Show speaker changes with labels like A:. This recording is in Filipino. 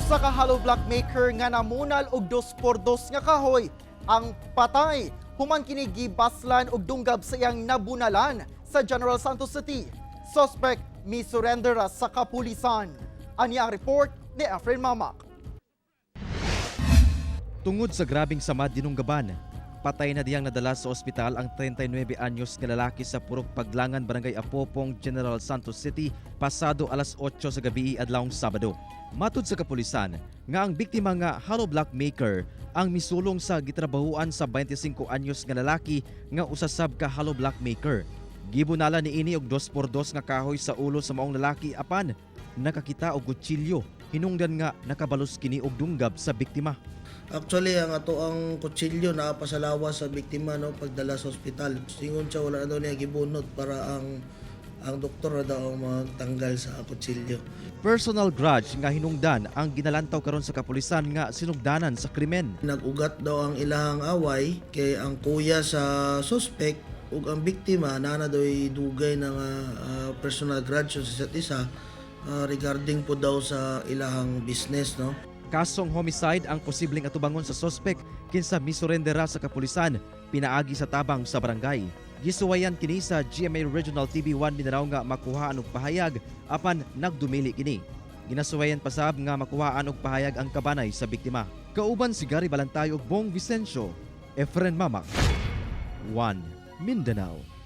A: Usa ka hollow block maker nga namunal og 2x2 nga kahoy ang patay human kini gibaslan og dunggab sa iyang nabunalan sa General Santos City. Suspect misurrender sa kapulisan. Ani ang report ni Efren Mamak.
B: Tungod sa grabing samad dinunggaban, patay na diyang nadala sa ospital ang 39 anyos nga lalaki sa Purok Paglangan, Barangay Apopong, General Santos City pasado alas 8 sa gabi adlawng Sabado. Matud sa kapulisan nga ang biktima nga hollow block maker ang misulong sa gitrabahuan sa 25 anyos nga lalaki nga usasab ka hollow block maker. Gibunala niini og 2x2 nga kahoy sa ulo sa maong lalaki apan nakakita og kutsilyo hinungdan nga nakabalos kini og dunggab sa biktima.
C: Actually, ang ato ang kutsilyo na pasalawa sa biktima no pagdala sa ospital. Singon siya wala na daw niya gibunot para ang doktor na daw magtanggal sa kutsilyo.
B: Personal grudge nga hinungdan ang ginalantaw karon sa kapulisan nga sinugdanan sa krimen.
C: Nag-ugat daw ang ilahang away kay ang kuya sa suspect ug ang biktima na daw dugay ng personal grudge sa isa't isa regarding po daw sa ilahang business no.
B: Kasong homicide ang posibleng atubangon sa suspect kinsa misurrendera sa kapulisan pinaagi sa tabang sa barangay. Gisuwayan kini sa GMA Regional TV1 Mindanao nga makuhaan og pahayag apan nagdumili kini. Ginasuwayan pasab nga makuhaan og pahayag ang kabanay sa biktima. Kauban si Gary Balantay ug Bong Vicencio, Efren Mamak, 1 Mindanao.